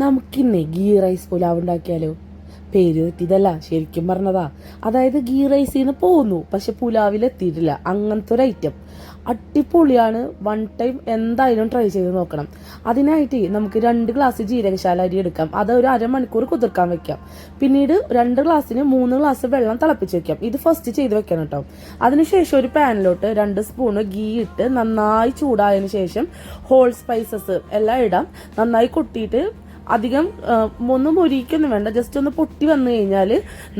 നമുക്കിന്നേ ghee rice pulao ഉണ്ടാക്കിയാലോ? പേര് തെറ്റിയതല്ല, ശരിക്കും പറഞ്ഞതാ. അതായത് ഗീ റൈസിന്ന് പോകുന്നു, പക്ഷെ പുലാവിൽ എത്തിയിട്ടില്ല. അങ്ങനത്തെ ഒരു ഐറ്റം അടിപൊളിയാണ്. വൺ ടൈം എന്തായാലും ട്രൈ ചെയ്ത് നോക്കണം. അതിനായിട്ട് നമുക്ക് 2 ഗ്ലാസ് ജീരകശാല അരി എടുക്കാം. അത് ഒരു അരമണിക്കൂർ കുതിർക്കാൻ വെക്കാം. പിന്നീട് 2 ഗ്ലാസ്സിന് 3 ഗ്ലാസ് വെള്ളം തിളപ്പിച്ച് വെക്കാം. ഇത് ഫസ്റ്റ് ചെയ്ത് വെക്കണം കേട്ടോ. അതിനുശേഷം ഒരു പാനിലോട്ട് 2 സ്പൂണ് ഗീ ഇട്ട് നന്നായി ചൂടായതിനു ശേഷം ഹോൾ സ്പൈസസ് എല്ലാം ഇടാം. നന്നായി കൊട്ടിയിട്ട് അധികം ഒന്നും മൊരിക്കൊന്നും വേണ്ട, ജസ്റ്റ് ഒന്ന് പൊട്ടി വന്നു കഴിഞ്ഞാൽ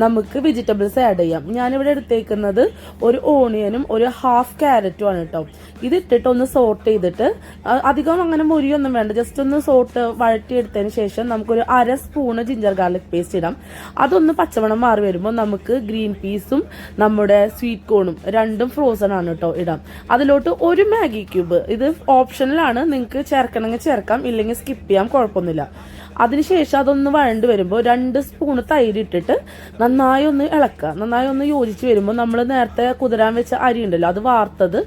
നമുക്ക് വെജിറ്റബിൾസ് ആഡ് ചെയ്യാം. ഞാനിവിടെ എടുത്തേക്കുന്നത് ഒരു ഓണിയനും ഒരു ഹാഫ് ക്യാരറ്റും ആണ് കേട്ടോ. ഇതിട്ടിട്ട് ഒന്ന് സോട്ട് ചെയ്തിട്ട് അധികം അങ്ങനെ മൊരിയൊന്നും വേണ്ട, ജസ്റ്റ് ഒന്ന് സോട്ട് വഴറ്റിയെടുത്തതിന് ശേഷം നമുക്കൊരു 1/2 സ്പൂണ് ജിഞ്ചർ ഗാർലിക് പേസ്റ്റ് ഇടാം. അതൊന്ന് പച്ചമണം മാറി വരുമ്പോൾ നമുക്ക് ഗ്രീൻ പീസും നമ്മുടെ സ്വീറ്റ് കോണും രണ്ടും ഫ്രോസൺ ആണ് കേട്ടോ ഇടാം. അതിലോട്ട് ഒരു മാഗി ക്യൂബ്, ഇത് ഓപ്ഷനിലാണ്, നിങ്ങൾക്ക് ചേർക്കണമെങ്കിൽ ചേർക്കാം, ഇല്ലെങ്കിൽ സ്കിപ്പ് ചെയ്യാം, കുഴപ്പമൊന്നുമില്ല. അതിനുശേഷം അതൊന്ന് വഴണ്ട് വരുമ്പോൾ 2 സ്പൂണ് തൈര് ഇട്ടിട്ട് നന്നായി ഒന്ന് ഇളക്കുക. നന്നായി ഒന്ന് യോജിച്ച് വരുമ്പോൾ നമ്മൾ നേരത്തെ കുതിരാൻ വെച്ച അരി ഉണ്ടല്ലോ, അത് വാർത്തത്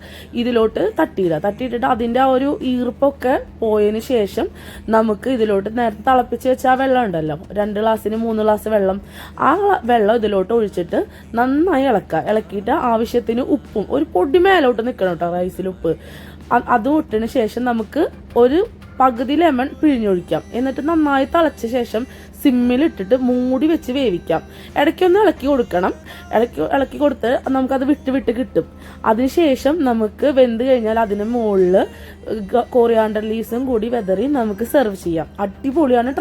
ഇതിലോട്ട് തട്ടിയിട്ടിട്ട് അതിൻ്റെ ആ ഒരു ഈർപ്പൊക്കെ പോയതിന് ശേഷം നമുക്ക് ഇതിലോട്ട് നേരത്തെ തിളപ്പിച്ച് വെച്ച ആ വെള്ളം ഉണ്ടല്ലോ, 2 ഗ്ലാസ്സിന് 3 ഗ്ലാസ് വെള്ളം, ആ വെള്ളം ഇതിലോട്ട് ഒഴിച്ചിട്ട് നന്നായി ഇളക്കിയിട്ട് ആവശ്യത്തിന് ഉപ്പും ഒരു പൊടി മേലോട്ട് നിൽക്കണം കേട്ടോ, റൈസിൽ ഉപ്പ് അതും ഇട്ടതിന് ശേഷം നമുക്ക് ഒരു പകുതി ലെമൺ പിഴിഞ്ഞൊഴിക്കാം. എന്നിട്ട് നന്നായി തിളച്ച ശേഷം സിമ്മിലിട്ടിട്ട് മൂടി വെച്ച് വേവിക്കാം. ഇടയ്ക്കൊന്ന് ഇളക്കി കൊടുക്കണം. ഇളക്കി കൊടുത്ത് നമുക്കത് വിട്ട് കിട്ടും. അതിനുശേഷം നമുക്ക് വെന്ത് കഴിഞ്ഞാൽ അതിന് മുകളിൽ കൊറിയാണ്ടർ ലീവ്സും കൂടി വെതറി നമുക്ക് സെർവ് ചെയ്യാം. അടിപൊളിയാണ്.